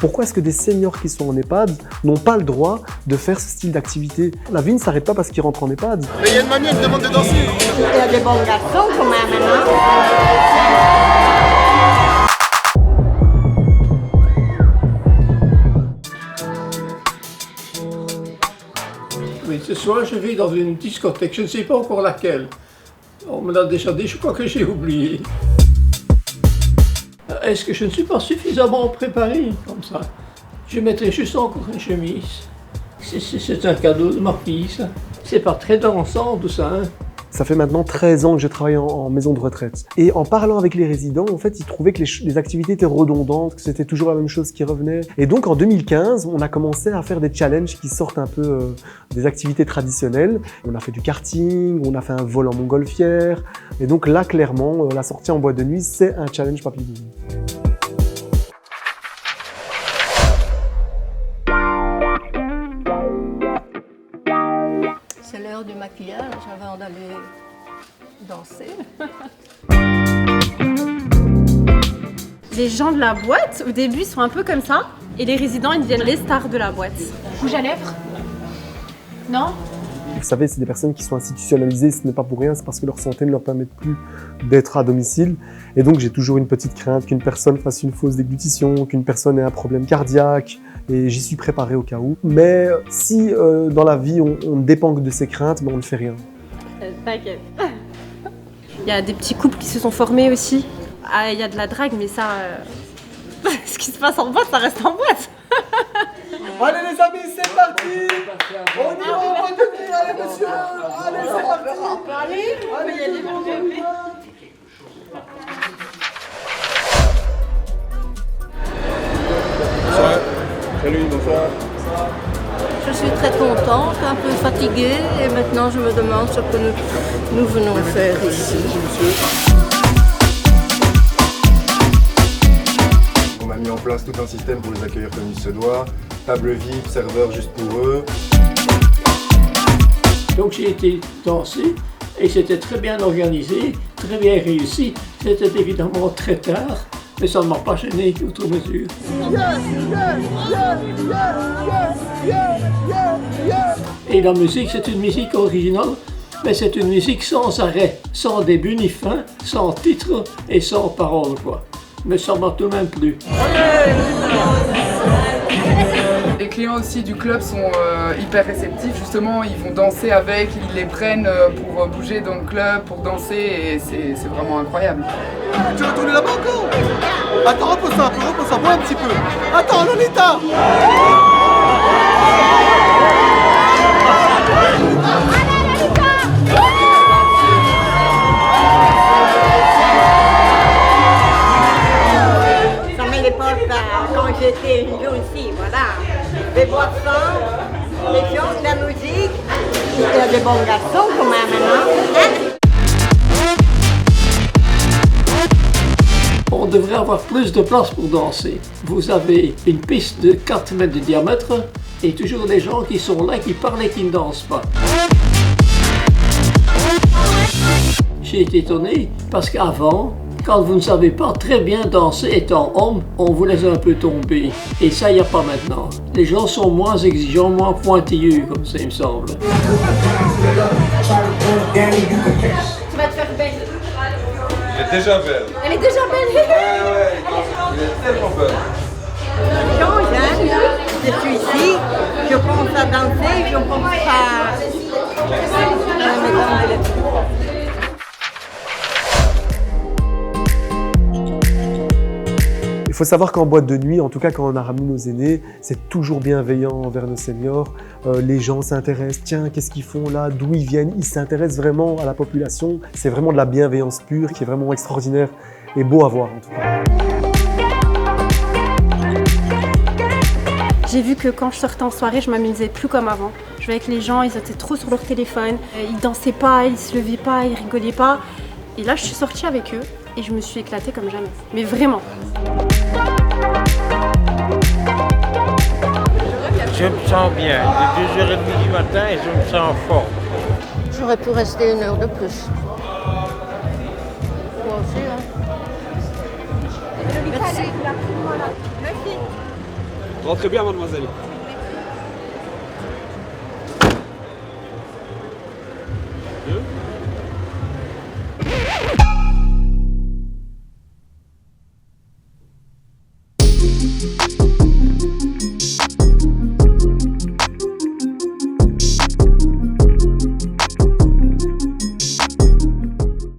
Pourquoi est-ce que des seniors qui sont en EHPAD n'ont pas le droit de faire ce style d'activité? La vie ne s'arrête pas parce qu'ils rentrent en EHPAD. Mais il y a une mamie, elle me demande de danser. Il y a des bons garçons quand même, hein. Oui, ce soir, je vais dans une discothèque, je ne sais pas encore laquelle. On me l'a déjà dit, je crois que j'ai oublié. Est-ce que je ne suis pas suffisamment préparé comme ça? Je mettrai juste encore une chemise. C'est un cadeau de ma fille, ça. C'est pas très dansant, tout ça, hein? Ça fait maintenant 13 ans que je travaille en maison de retraite. Et en parlant avec les résidents, en fait, ils trouvaient que les activités étaient redondantes, que c'était toujours la même chose qui revenait. Et donc, en 2015, on a commencé à faire des challenges qui sortent un peu des activités traditionnelles. On a fait du karting, on a fait un vol en montgolfière. Et donc là, clairement, la sortie en boîte de nuit, c'est un challenge Papy Boubou. C'est l'heure du maquillage avant d'aller danser. Les gens de la boîte, au début, sont un peu comme ça. Et les résidents, ils deviennent les stars de la boîte. Rouge à lèvres? Non? Vous savez, c'est des personnes qui sont institutionnalisées, ce n'est pas pour rien, c'est parce que leur santé ne leur permet plus d'être à domicile. Et donc, j'ai toujours une petite crainte qu'une personne fasse une fausse déglutition, qu'une personne ait un problème cardiaque, et j'y suis préparé au cas où. Mais si dans la vie, on dépend de ces craintes, ben, on ne fait rien. T'inquiète. Il y a des petits couples qui se sont formés aussi. Ah, il y a de la drague, mais ça... Ce qui se passe en boîte, ça reste en boîte. Allez les amis, c'est parti! On y va en boîte de nuit, allez monsieur! Allez, c'est parti! Allez, il y a des bons bébés. Salut, bonsoir. Je suis très contente, un peu fatiguée, et maintenant je me demande ce que nous venons faire ici. On a mis en place tout un système pour les accueillir comme il se doit. Table VIP, serveur juste pour eux. Donc j'ai été danser et c'était très bien organisé, très bien réussi. C'était évidemment très tard, mais ça ne m'a pas gêné outre mesure. Et la musique, c'est une musique originale, mais c'est une musique sans arrêt, sans début ni fin, sans titre et sans parole, quoi. Mais ça m'a tout de même plu. Les clients aussi du club sont hyper réceptifs, justement ils vont danser avec, ils les prennent pour bouger dans le club, pour danser et c'est vraiment incroyable. Tu vas tourner là-bas encore? Attends, repose-toi, bois un petit peu. Attends, Lolita! Ça met l'époque quand j'étais jeune aussi, voilà. Des boissons, des gens, de la musique. Il y a des bons garçons quand même, hein? On devrait avoir plus de place pour danser. Vous avez une piste de 4 mètres de diamètre et toujours des gens qui sont là, qui parlent et qui ne dansent pas. J'ai été étonné parce qu'avant, quand vous ne savez pas très bien danser étant homme, on vous laisse un peu tomber. Et ça, il n'y a pas maintenant. Les gens sont moins exigeants, moins pointilleux, comme ça, il me semble. Tu vas te faire belle. Elle est déjà belle. Elle est déjà belle. Ouais, elle est tellement belle. Je change, hein? Je suis ici, je pense à danser, je pense à la maison de l'époque. Il faut savoir qu'en boîte de nuit, en tout cas quand on a ramené nos aînés, c'est toujours bienveillant envers nos seniors. Les gens s'intéressent, tiens, qu'est-ce qu'ils font là, d'où ils viennent, ils s'intéressent vraiment à la population. C'est vraiment de la bienveillance pure qui est vraiment extraordinaire et beau à voir en tout cas. J'ai vu que quand je sortais en soirée, je m'amusais plus comme avant. Je voyais que les gens, ils étaient trop sur leur téléphone, ils dansaient pas, ils se levaient pas, ils rigolaient pas. Et là, je suis sortie avec eux et je me suis éclatée comme jamais. Mais vraiment. Je me sens bien. Il est 2h30 du matin et je me sens en forme. J'aurais pu rester 1 heure de plus. Moi aussi, hein. Merci. Merci. Rentrez bien, mademoiselle.